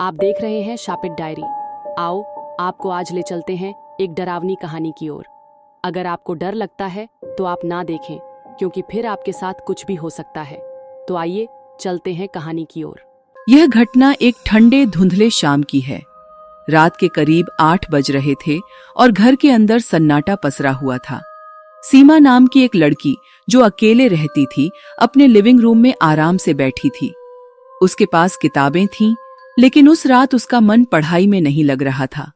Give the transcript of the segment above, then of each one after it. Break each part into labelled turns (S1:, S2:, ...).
S1: आप देख रहे हैं शापित डायरी। आओ आपको आज ले चलते हैं एक डरावनी कहानी की ओर। अगर आपको डर लगता है तो आप ना देखें, क्योंकि फिर आपके साथ कुछ भी हो सकता है। तो आइए चलते हैं कहानी की ओर।
S2: यह घटना एक ठंडे धुंधले शाम की है। रात के करीब 8 बज रहे थे और घर के अंदर सन्नाटा पसरा हुआ था। सीमा नाम की एक लड़की जो अकेले रहती थी, अपने लिविंग रूम में आराम से बैठी थी। उसके पास किताबें थीं, लेकिन उस रात उसका मन पढ़ाई में नहीं लग रहा था।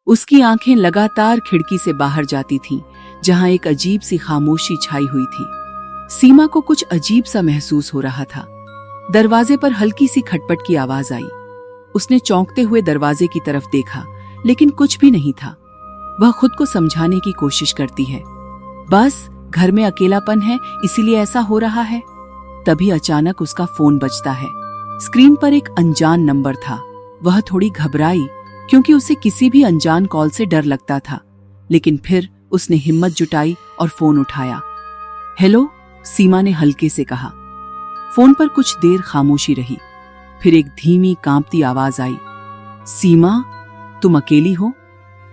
S2: उसकी आंखें लगातार खिड़की से बाहर जाती थीं, जहां एक अजीब सी खामोशी छाई हुई थी। सीमा को कुछ अजीब सा महसूस हो रहा था। दरवाजे पर हल्की सी खटपट की आवाज आई। उसने चौंकते हुए दरवाजे की तरफ देखा, लेकिन कुछ भी नहीं था। वह खुद को समझाने की कोशिश करती है, बस घर में अकेलापन है, इसीलिए ऐसा हो रहा है। तभी अचानक उसका फोन बजता है। स्क्रीन पर एक अनजान नंबर था। वह थोड़ी घबराई, क्योंकि उसे किसी भी अनजान कॉल से डर लगता था। लेकिन फिर उसने हिम्मत जुटाई और फोन उठाया। हेलो, सीमा ने हल्के से कहा। फोन पर कुछ देर खामोशी रही। फिर एक धीमी कांपती आवाज आई, सीमा, तुम अकेली हो?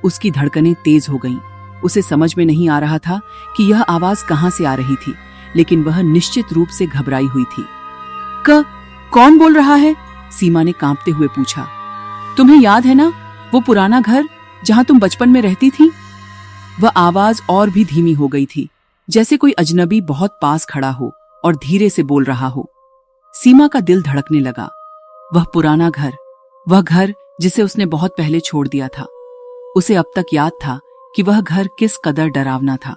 S2: उसकी धड़कनें तेज हो गईं। उसे समझ में नहीं आ रहा था कि यह आवाज कहां से आ रही थी, लेकिन वह निश्चित रूप से घबराई हुई थी। कौन बोल रहा है? सीमा ने कांपते हुए पूछा। तुम्हें याद है ना, वो पुराना घर जहां तुम बचपन में रहती थी? वह आवाज और भी धीमी हो गई थी, जैसे कोई अजनबी बहुत पास खड़ा हो और धीरे से बोल रहा हो। सीमा का दिल धड़कने लगा। वह पुराना घर, वह घर जिसे उसने बहुत पहले छोड़ दिया था। उसे अब तक याद था कि वह घर किस कदर डरावना था।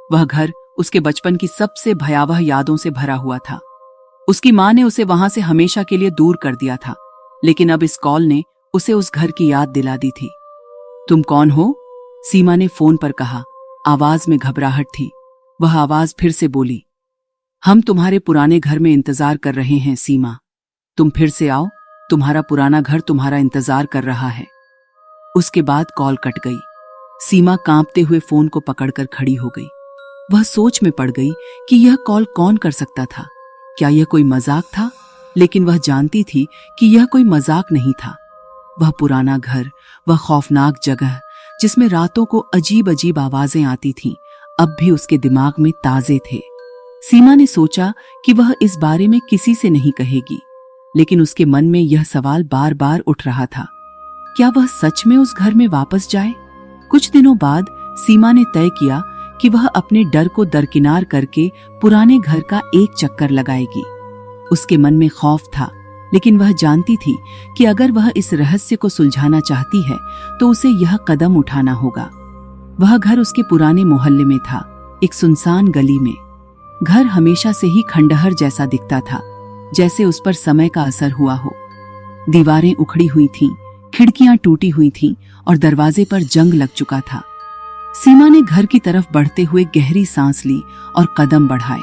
S2: वह घर उसके बचपन की सबसे भयावह यादों से भरा हुआ था। उसकी मां ने उसे वहां से हमेशा के लिए दूर कर दिया था, लेकिन अब इस कॉल ने उसे उस घर की याद दिला दी थी। तुम कौन हो? सीमा ने फोन पर कहा। आवाज में घबराहट थी। वह आवाज फिर से बोली, हम तुम्हारे पुराने घर में इंतजार कर रहे हैं सीमा। तुम फिर से आओ, तुम्हारा पुराना घर तुम्हारा इंतजार कर रहा है। उसके बाद कॉल कट गई। सीमा कांपते हुए फोन को पकड़कर खड़ी हो गई। वह सोच में पड़ गई कि यह कॉल कौन कर सकता था। क्या यह कोई मजाक था? लेकिन वह जानती थी कि यह कोई मजाक नहीं था। वह पुराना घर, वह खौफनाक जगह जिसमें रातों को अजीब अजीब आवाजें आती थीं, अब भी उसके दिमाग में ताजे थे। सीमा ने सोचा कि वह इस बारे में किसी से नहीं कहेगी, लेकिन उसके मन में यह सवाल बार बार उठ रहा था, क्या वह सच में उस घर में वापस जाए? कुछ दिनों बाद सीमा ने तय किया कि वह अपने डर को दरकिनार करके पुराने घर का एक चक्कर लगाएगी। उसके मन में खौफ था, लेकिन वह जानती थी कि अगर वह इस रहस्य को सुलझाना चाहती है तो उसे यह कदम उठाना होगा। वह घर उसके पुराने मोहल्ले में था, एक सुनसान गली में। घर हमेशा से ही खंडहर जैसा दिखता था, जैसे उस पर समय का असर हुआ हो। दीवारें उखड़ी हुई थीं, खिड़कियां टूटी हुई थीं और दरवाजे पर जंग लग चुका था। सीमा ने घर की तरफ बढ़ते हुए गहरी सांस ली और कदम बढ़ाए।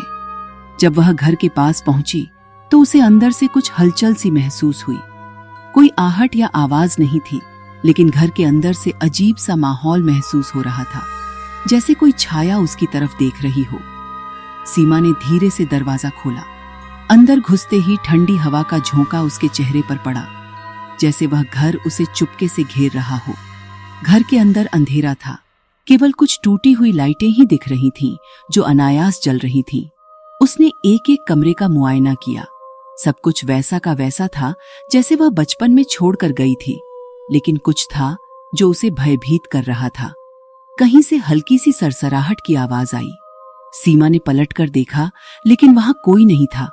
S2: जब वह घर के पास पहुंची तो उसे अंदर से कुछ हलचल सी महसूस हुई। कोई आहट या आवाज नहीं थी, लेकिन घर के अंदर से अजीब सा माहौल महसूस हो रहा था, जैसे कोई छाया उसकी तरफ देख रही हो। सीमा ने धीरे से दरवाजा खोला। अंदर घुसते ही ठंडी हवा का झोंका उसके चेहरे पर पड़ा, जैसे वह घर उसे चुपके से घेर रहा हो। घर के अंदर अंधेरा था, केवल कुछ टूटी हुई लाइटें ही दिख रही थीं, जो अनायास जल रही थीं। उसने एक एक कमरे का मुआयना किया। सब कुछ वैसा का वैसा था जैसे वह बचपन में छोड़कर गई थी, लेकिन कुछ था जो उसे भयभीत कर रहा था। कहीं से हल्की सी सरसराहट की आवाज आई। सीमा ने पलटकर देखा, लेकिन वहां कोई नहीं था।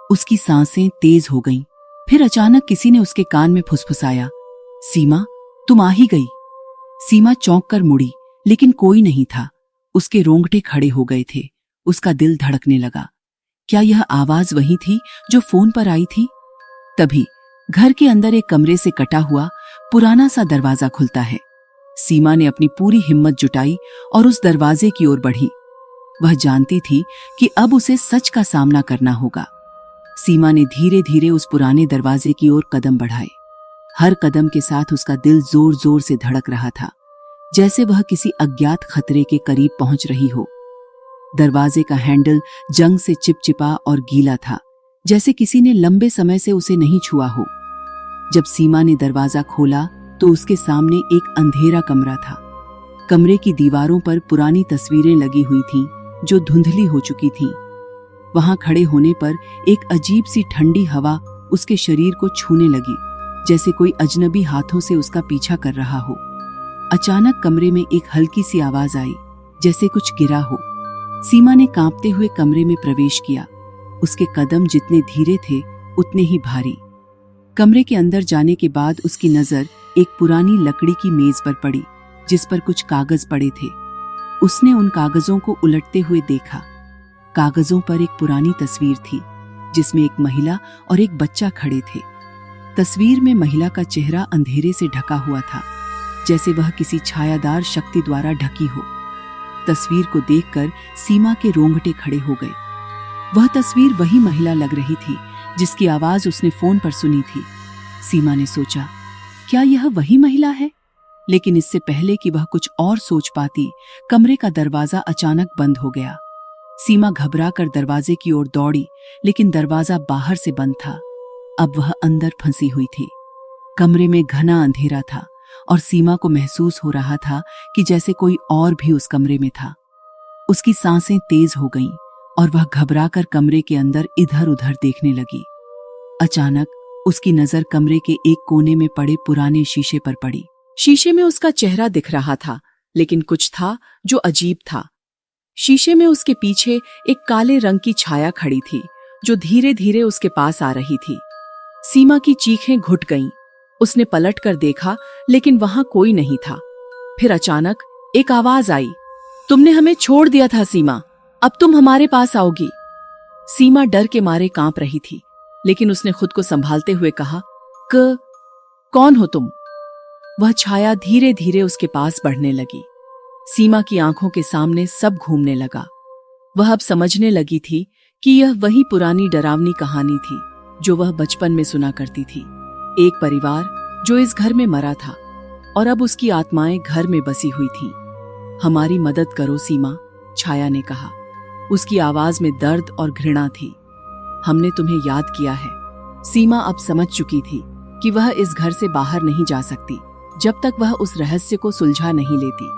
S2: उसकी सांसें तेज हो गईं। फिर अचानक किसी ने उसके कान में फुसफुसाया, सीमा, तुम आ ही गई। सीमा चौंक कर मुड़ी, लेकिन कोई नहीं था। उसके रोंगटे खड़े हो गए थे। उसका दिल धड़कने लगा। क्या यह आवाज वही थी जो फोन पर आई थी? तभी घर के अंदर एक कमरे से कटा हुआ पुराना सा दरवाजा खुलता है। सीमा ने अपनी पूरी हिम्मत जुटाई और उस दरवाजे की ओर बढ़ी। वह जानती थी कि अब उसे सच का सामना करना होगा। सीमा ने धीरे धीरे उस पुराने दरवाजे की ओर कदम बढ़ाए। हर कदम के साथ उसका दिल जोर जोर से धड़क रहा था, जैसे वह किसी अज्ञात खतरे के करीब पहुंच रही हो। दरवाजे का हैंडल जंग से चिपचिपा और गीला था, जैसे किसी ने लंबे समय से उसे नहीं छुआ हो। जब सीमा ने दरवाजा खोला तो उसके सामने एक अंधेरा कमरा था। कमरे की दीवारों पर पुरानी तस्वीरें लगी हुई थीं, जो धुंधली हो चुकी थीं। वहां खड़े होने पर एक अजीब सी ठंडी हवा उसके शरीर को छूने लगी, जैसे कोई अजनबी हाथों से उसका पीछा कर रहा हो। अचानक कमरे में एक हल्की सी आवाज आई, जैसे कुछ गिरा हो। सीमा ने कांपते हुए कमरे में प्रवेश किया। उसके कदम जितने धीरे थे उतने ही भारी। कमरे के अंदर जाने के बाद उसकी नजर एक पुरानी लकड़ी की मेज पर पड़ी, जिस पर कुछ कागज पड़े थे। उसने उन कागजों को उलटते हुए देखा। कागजों पर एक पुरानी तस्वीर थी, जिसमें एक महिला और एक बच्चा खड़े थे। तस्वीर में महिला का चेहरा अंधेरे से ढका हुआ था, जैसे वह किसी छायादार शक्ति द्वारा ढकी हो। तस्वीर को देखकर सीमा के रोंगटे खड़े हो गए। वह तस्वीर वही महिला लग रही थी जिसकी आवाज उसने फोन पर सुनी थी। सीमा ने सोचा, क्या यह वही महिला है? लेकिन इससे पहले कि वह कुछ और सोच पाती, कमरे का दरवाजा अचानक बंद हो गया। सीमा घबराकर दरवाजे की ओर दौड़ी, लेकिन दरवाजा बाहर से बंद था। अब वह अंदर फंसी हुई थी। कमरे में घना अंधेरा था और सीमा को महसूस हो रहा था कि जैसे कोई और भी उस कमरे में था। उसकी सांसें तेज हो गईं और वह घबराकर कमरे के अंदर इधर उधर देखने लगी। अचानक उसकी नजर कमरे के एक कोने में पड़े पुराने शीशे पर पड़ी। शीशे में उसका चेहरा दिख रहा था, लेकिन कुछ था जो अजीब था। शीशे में उसके पीछे एक काले रंग की छाया खड़ी थी, जो धीरे धीरे उसके पास आ रही थी। सीमा की चीखें घुट गईं। उसने पलटकर देखा, लेकिन वहां कोई नहीं था। फिर अचानक एक आवाज आई, तुमने हमें छोड़ दिया था सीमा, अब तुम हमारे पास आओगी। सीमा डर के मारे कांप रही थी, लेकिन उसने खुद को संभालते हुए कहा, कौन हो तुम? वह छाया धीरे धीरे उसके पास बढ़ने लगी। सीमा की आंखों के सामने सब घूमने लगा। वह अब समझने लगी थी कि यह वही पुरानी डरावनी कहानी थी जो वह बचपन में सुना करती थी। एक परिवार जो इस घर में मरा था और अब उसकी आत्माएं घर में बसी हुई थीं। हमारी मदद करो सीमा, छाया ने कहा। उसकी आवाज में दर्द और घृणा थी। हमने तुम्हें याद किया है। सीमा अब समझ चुकी थी कि वह इस घर से बाहर नहीं जा सकती जब तक वह उस रहस्य को सुलझा नहीं लेती।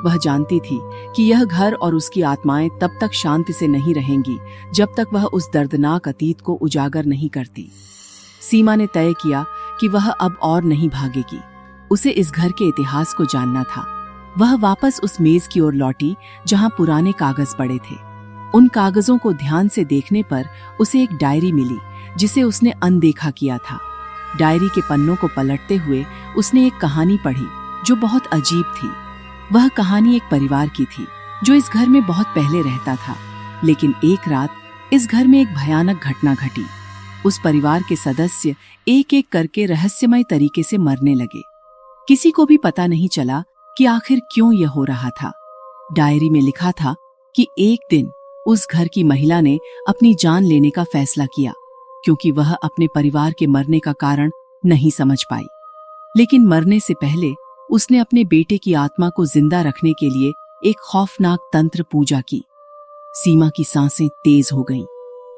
S2: वह जानती थी कि यह घर और उसकी आत्माएं तब तक शांति से नहीं रहेंगी जब तक वह उस दर्दनाक अतीत को उजागर नहीं करती। सीमा ने तय किया कि वह अब और नहीं भागेगी। उसे इस घर के इतिहास को जानना था। वह वापस उस मेज की ओर लौटी जहां पुराने कागज पड़े थे। उन कागजों को ध्यान से देखने पर उसे एक डायरी मिली जिसे उसने अनदेखा किया था। डायरी के पन्नों को पलटते हुए उसने एक कहानी पढ़ी जो बहुत अजीब थी। वह कहानी एक परिवार की थी जो इस घर में बहुत पहले रहता था, लेकिन एक रात इस घर में एक भयानक घटना घटी। उस परिवार के सदस्य एक एक करके रहस्यमय तरीके से मरने लगे। किसी को भी पता नहीं चला कि आखिर क्यों यह हो रहा था। डायरी में लिखा था कि एक दिन उस घर की महिला ने अपनी जान लेने का फैसला किया, क्योंकि वह अपने परिवार के मरने का कारण नहीं समझ पाई। लेकिन मरने से पहले उसने अपने बेटे की आत्मा को जिंदा रखने के लिए एक खौफनाक तंत्र पूजा की। सीमा की सांसें तेज हो गईं।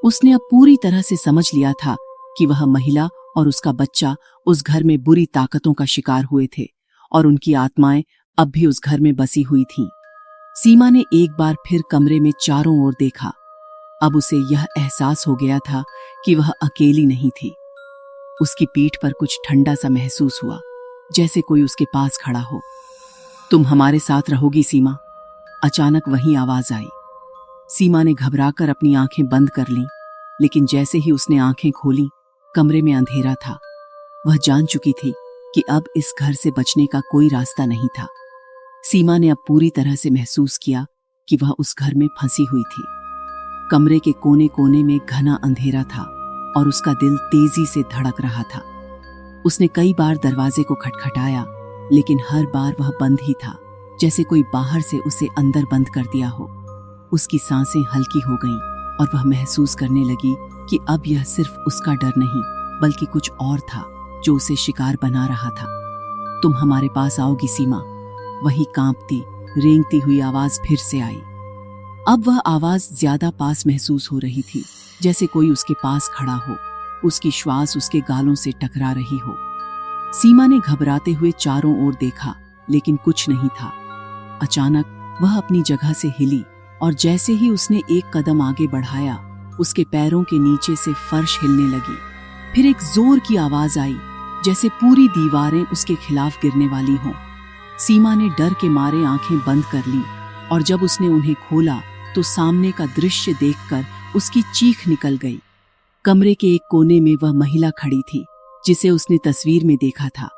S2: उसने अब पूरी तरह से समझ लिया था कि वह महिला और उसका बच्चा उस घर में बुरी ताकतों का शिकार हुए थे और उनकी आत्माएं अब भी उस घर में बसी हुई थीं। सीमा ने एक बार फिर कमरे में चारों ओर देखा। अब उसे यह एहसास हो गया था कि वह अकेली नहीं थी। उसकी पीठ पर कुछ ठंडा सा महसूस हुआ, जैसे कोई उसके पास खड़ा हो। तुम हमारे साथ रहोगी सीमा? अचानक वही आवाज आई। सीमा ने घबराकर अपनी आंखें बंद कर लीं, लेकिन जैसे ही उसने आंखें खोलीं, कमरे में अंधेरा था। वह जान चुकी थी कि अब इस घर से बचने का कोई रास्ता नहीं था। सीमा ने अब पूरी तरह से महसूस किया कि वह उस घर में फंसी हुई थी। कमरे के कोने कोने में घना अंधेरा था और उसका दिल तेजी से धड़क रहा था। उसने कई बार दरवाजे को खटखटाया, लेकिन हर बार वह बंद ही था, जैसे कोई बाहर से उसे अंदर बंद कर दिया हो। उसकी सांसें हल्की हो गईं और वह महसूस करने लगी कि अब यह सिर्फ उसका डर नहीं, बल्कि कुछ और था जो उसे शिकार बना रहा था। तुम हमारे पास आओगी सीमा? वही कांपती, रेंगती हुई आवाज फिर से आई। अब वह आवाज ज्यादा पास महसूस हो रही थी, जैसे कोई उसके पास खड़ा हो। उसकी श्वास उसके गालों से टकरा रही हो। सीमा ने घबराते हुए चारों ओर देखा, लेकिन कुछ नहीं था। अचानक वह अपनी जगह से हिली और जैसे ही उसने एक कदम आगे बढ़ाया, उसके पैरों के नीचे से फर्श हिलने लगी। फिर एक जोर की आवाज आई, जैसे पूरी दीवारें उसके खिलाफ गिरने वाली हों। सीमा ने डर के मारे आंखें बंद कर लीं और जब उसने उन्हें खोला तो सामने का दृश्य देखकर उसकी चीख निकल गई। कमरे के एक कोने में वह महिला खड़ी थी जिसे उसने तस्वीर में देखा था।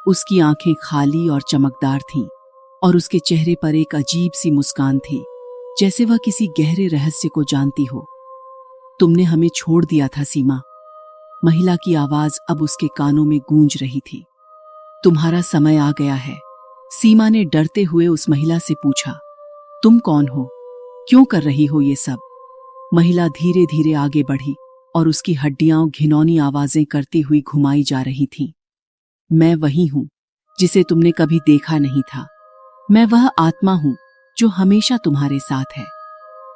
S2: उसकी आंखें खाली और चमकदार थीं और उसके चेहरे पर एक अजीब सी मुस्कान थी, जैसे वह किसी गहरे रहस्य को जानती हो। तुमने हमें छोड़ दिया था सीमा, महिला की आवाज अब उसके कानों में गूंज रही थी। तुम्हारा समय आ गया है। सीमा ने डरते हुए उस महिला से पूछा, तुम कौन हो? क्यों कर रही हो ये सब? महिला धीरे धीरे आगे बढ़ी और उसकी हड्डियां घिनौनी आवाजें करती हुई घुमाई जा रही थीं। मैं वही हूं जिसे तुमने कभी देखा नहीं था। मैं वह आत्मा हूं जो हमेशा तुम्हारे साथ है।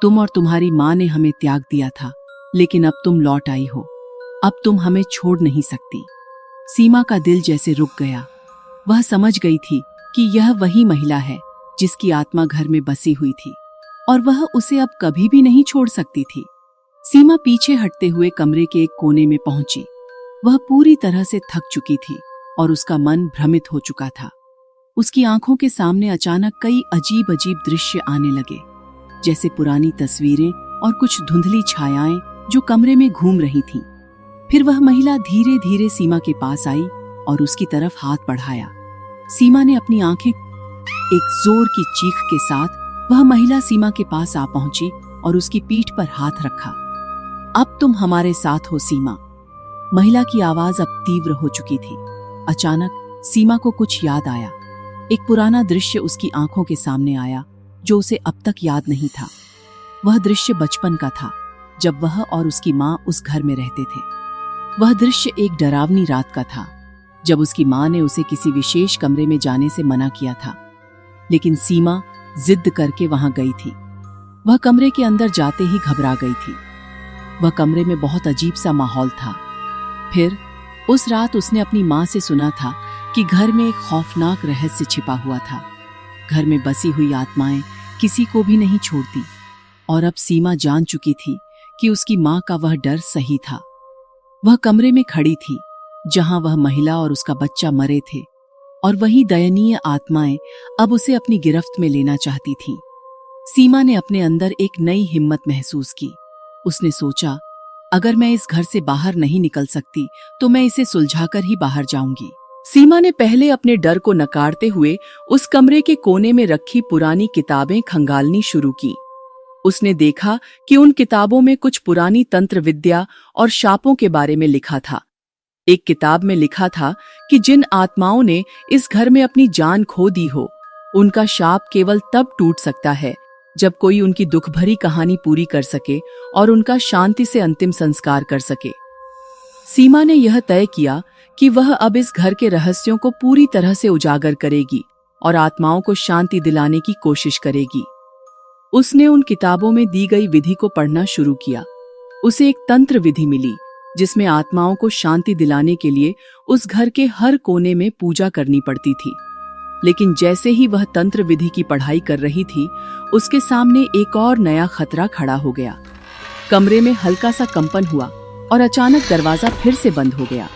S2: तुम और तुम्हारी मां ने हमें त्याग दिया था, लेकिन अब तुम लौट आई हो। अब तुम हमें छोड़ नहीं सकती। सीमा का दिल जैसे रुक गया। वह समझ गई थी कि यह वही महिला है जिसकी आत्मा घर में बसी हुई थी और वह उसे अब कभी भी नहीं छोड़ सकती थी। सीमा पीछे हटते हुए कमरे के एक कोने में पहुंची। वह पूरी तरह से थक चुकी थी और उसका मन भ्रमित हो चुका था। उसकी आंखों के सामने अचानक कई अजीब अजीब दृश्य आने लगे, जैसे पुरानी तस्वीरें और कुछ धुंधली छायाएं जो कमरे में घूम रही थीं। फिर वह महिला धीरे धीरे सीमा के पास आई और उसकी तरफ हाथ बढ़ाया। सीमा ने अपनी आंखें, एक जोर की चीख के साथ वह महिला सीमा के पास आ पहुंची और उसकी पीठ पर हाथ रखा। अब तुम हमारे साथ हो सीमा। महिला की आवाज अब तीव्र हो चुकी थी। अचानक सीमा को कुछ याद आया। एक पुराना दृश्य उसकी आंखों के सामने आया जो उसे अब तक याद नहीं था। वह दृश्य बचपन का था, जब वह और उसकी मां उस घर में रहते थे। वह दृश्य एक डरावनी रात का था, जब उसकी मां ने उसे किसी विशेष कमरे में जाने से मना किया था, लेकिन सीमा जिद करके वहां गई थी। वह कमरे के अंदर जाते ही घबरा गई थी। वह कमरे में बहुत अजीब सा माहौल था। फिर उस रात उसने अपनी मां से सुना था कि घर में एक खौफनाक रहस्य छिपा हुआ था। घर में बसी हुई आत्माएं किसी को भी नहीं छोड़ती और अब सीमा जान चुकी थी कि उसकी मां का वह डर सही था। वह कमरे में खड़ी थी जहां वह महिला और उसका बच्चा मरे थे और वही दयनीय आत्माएं अब उसे अपनी गिरफ्त में लेना चाहती थीं। सीमा ने अपने अंदर एक नई हिम्मत महसूस की। उसने सोचा, अगर मैं इस घर से बाहर नहीं निकल सकती तो मैं इसे सुलझाकर ही बाहर जाऊंगी। सीमा ने पहले अपने डर को नकारते हुए उस कमरे के कोने में रखी पुरानी किताबें खंगालनी शुरू की। उसने देखा कि उन किताबों में कुछ पुरानी तंत्र विद्या और शापों के बारे में लिखा था। एक किताब में लिखा था कि जिन आत्माओं ने इस घर में अपनी जान खो दी हो, उनका शाप केवल तब टूट सकता है जब कोई उनकी दुख भरी कहानी पूरी कर सके और उनका शांति से अंतिम संस्कार कर सके। सीमा ने यह तय किया कि वह अब इस घर के रहस्यों को पूरी तरह से उजागर करेगी और आत्माओं को शांति दिलाने की कोशिश करेगी। उसने उन किताबों में दी गई विधि को पढ़ना शुरू किया। उसे एक तंत्र विधि मिली जिसमें आत्माओं को शांति दिलाने के लिए उस घर के हर कोने में पूजा करनी पड़ती थी। लेकिन जैसे ही वह तंत्र विधि की पढ़ाई कर रही थी, उसके सामने एक और नया खतरा खड़ा हो गया। कमरे में हल्का सा कंपन हुआ और अचानक दरवाजा फिर से बंद हो गया।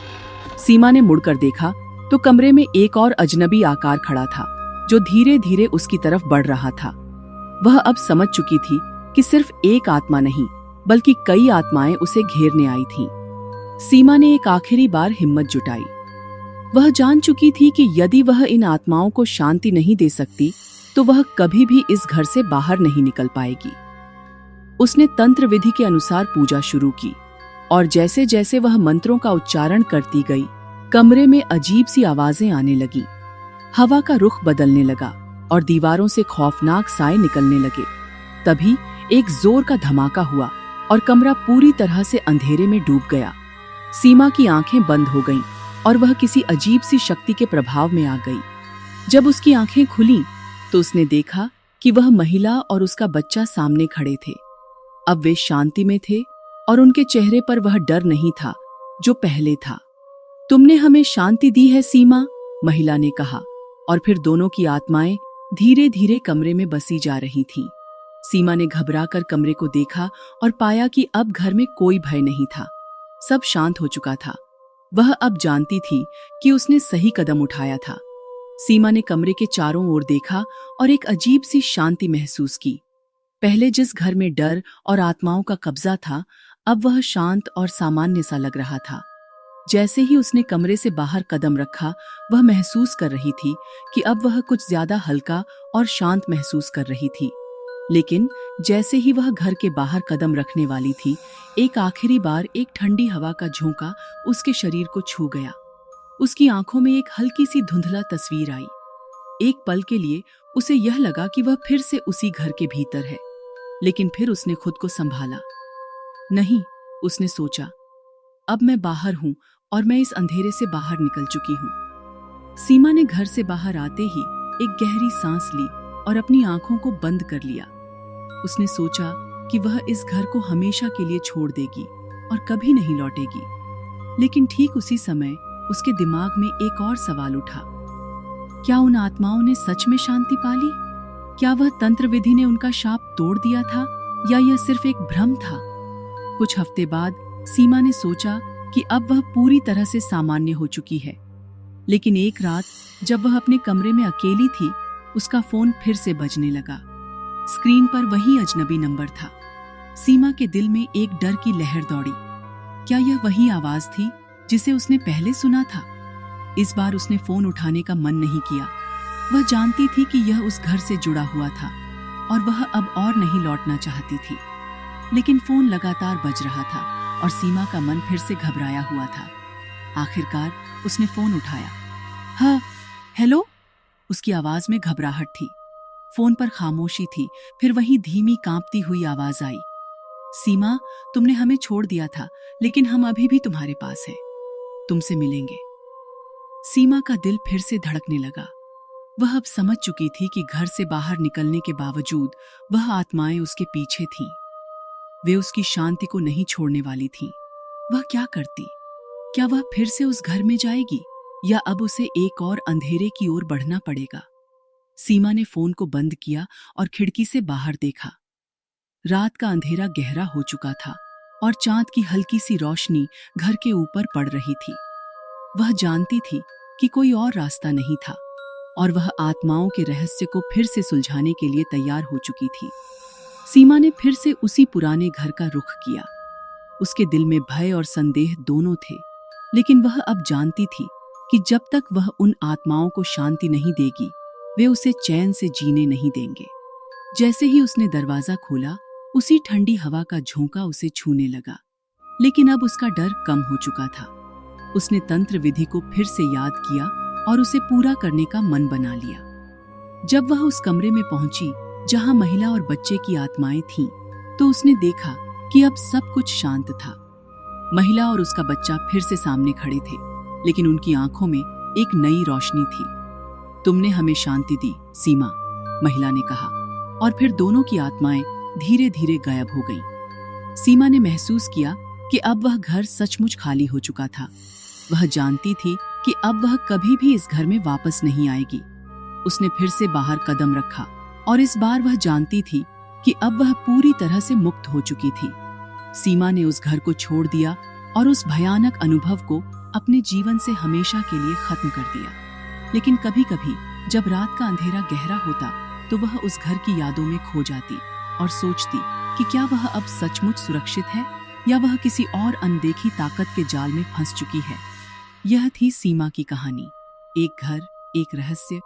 S2: सीमा ने मुड़कर देखा तो कमरे में एक और अजनबी आकार खड़ा था जो धीरे धीरे उसकी तरफ बढ़ रहा था। वह अब समझ चुकी थी कि सिर्फ एक आत्मा नहीं बल्कि कई आत्माएं उसे घेरने आई थीं। सीमा ने एक आखिरी बार हिम्मत जुटाई। वह जान चुकी थी कि यदि वह इन आत्माओं को शांति नहीं दे सकती तो वह कभी भी इस घर से बाहर नहीं निकल पाएगी। उसने तंत्र विधि के अनुसार पूजा शुरू की और जैसे जैसे वह मंत्रों का उच्चारण करती गई, कमरे में अजीब सी आवाजें आने लगी। हवा का रुख बदलने लगा और दीवारों से खौफनाक साए निकलने लगे। तभी एक जोर का धमाका हुआ और कमरा पूरी तरह से अंधेरे में डूब गया। सीमा की आंखें बंद हो गईं और वह किसी अजीब सी शक्ति के प्रभाव में आ गई। जब उसकी आंखें खुलीं तो उसने देखा कि वह महिला और उसका बच्चा सामने खड़े थे। अब वे शांति में थे और उनके चेहरे पर वह डर नहीं था जो पहले था। तुमने हमें शांति दी है सीमा, महिला ने कहा, और फिर दोनों की आत्माएं धीरे धीरे कमरे में बसी जा रही थीं। सीमा ने घबराकर कमरे को देखा और पाया कि अब घर में कोई भय नहीं था। सब शांत हो चुका था। वह अब जानती थी कि उसने सही कदम उठाया था। सीमा ने कमरे के चारों ओर देखा और एक अजीब सी शांति महसूस की। पहले जिस घर में डर और आत्माओं का कब्जा था, अब वह शांत और सामान्य सा लग रहा था। जैसे ही उसने कमरे से बाहर कदम रखा, वह महसूस कर रही थी कि अब वह कुछ ज्यादा हल्का और शांत महसूस कर रही थी। लेकिन जैसे ही वह घर के बाहर कदम रखने वाली थी, एक आखिरी बार एक ठंडी हवा का झोंका उसके शरीर को छू गया। उसकी आंखों में एक हल्की सी धुंधला तस्वीर आई। एक पल के लिए उसे यह लगा कि वह फिर से उसी घर के भीतर है, लेकिन फिर उसने खुद को संभाला। नहीं, उसने सोचा, अब मैं बाहर हूं और मैं इस अंधेरे से बाहर निकल चुकी हूं। सीमा ने घर से बाहर आते ही एक गहरी सांस ली और अपनी आंखों को बंद कर लिया। उसने सोचा कि वह इस घर को हमेशा के लिए छोड़ देगी और कभी नहीं लौटेगी। लेकिन ठीक उसी समय उसके दिमाग में एक और सवाल उठा। क्या उन आत्माओं ने सच में शांति पा ली? क्या वह तंत्र विधि ने उनका शाप तोड़ दिया था, या यह सिर्फ एक भ्रम था? कुछ हफ्ते बाद सीमा ने सोचा कि अब वह पूरी तरह से सामान्य हो चुकी है। लेकिन एक रात जब वह अपने कमरे में अकेली थी, उसका फोन फिर से बजने लगा। स्क्रीन पर वही अजनबी नंबर था। सीमा के दिल में एक डर की लहर दौड़ी। क्या यह वही आवाज थी जिसे उसने पहले सुना था? इस बार उसने फोन उठाने का मन नहीं किया। वह जानती थी कि यह उस घर से जुड़ा हुआ था और वह अब और नहीं लौटना चाहती थी। लेकिन फोन लगातार बज रहा था और सीमा का मन फिर से घबराया हुआ था। आखिरकार उसने फोन उठाया। हाँ, हेलो? उसकी आवाज में घबराहट थी। फोन पर खामोशी थी। फिर वही धीमी कांपती हुई आवाज आई। सीमा, तुमने हमें छोड़ दिया था, लेकिन हम अभी भी तुम्हारे पास हैं। तुमसे मिलेंगे। सीमा का दिल फिर से धड़कने लगा। वह अब समझ चुकी थी कि घर से बाहर निकलने के बावजूद वह आत्माएं उसके पीछे थीं। वे उसकी शांति को नहीं छोड़ने वाली थीं। वह क्या करती? क्या वह फिर से उस घर में जाएगी, या अब उसे एक और अंधेरे की ओर बढ़ना पड़ेगा? सीमा ने फोन को बंद किया और खिड़की से बाहर देखा। रात का अंधेरा गहरा हो चुका था और चांद की हल्की सी रोशनी घर के ऊपर पड़ रही थी। वह जानती थी कि कोई और रास्ता नहीं था और वह आत्माओं के रहस्य को फिर से सुलझाने के लिए तैयार हो चुकी थी। सीमा ने फिर से उसी पुराने घर का रुख किया। उसके दिल में भय और संदेह दोनों थे, लेकिन वह अब जानती थी कि जब तक वह उन आत्माओं को शांति नहीं देगी, वे उसे चैन से जीने नहीं देंगे। जैसे ही उसने दरवाजा खोला, उसी ठंडी हवा का झोंका उसे छूने लगा। लेकिन अब उसका डर कम हो चुका था। उसने तंत्र विधि को फिर से याद किया और उसे पूरा करने का मन बना लिया। जब वह उस कमरे में पहुंची जहां महिला और बच्चे की आत्माएं थीं, तो उसने देखा कि अब सब कुछ शांत था। महिला और उसका बच्चा फिर से सामने खड़े थे, लेकिन उनकी आंखों में एक नई रोशनी थी। तुमने हमें शांति दी, सीमा, महिला ने कहा, और फिर दोनों की आत्माएं धीरे धीरे गायब हो गईं। सीमा ने महसूस किया कि अब वह घर सचमुच खाली हो चुका था। वह जानती थी कि अब वह कभी भी इस घर में वापस नहीं आएगी। उसने फिर से बाहर कदम रखा और इस बार वह जानती थी कि अब वह पूरी तरह से मुक्त हो चुकी थी। सीमा ने उस घर को छोड़ दिया और उस भयानक अनुभव को अपने जीवन से हमेशा के लिए खत्म कर दिया। लेकिन कभी-कभी जब रात का अंधेरा गहरा होता, तो वह उस घर की यादों में खो जाती और सोचती कि क्या वह अब सचमुच सुरक्षित है, या वह किसी और अनदेखी ताकत के जाल में फंस चुकी है। यह थी सीमा की कहानी। एक घर, एक रहस्य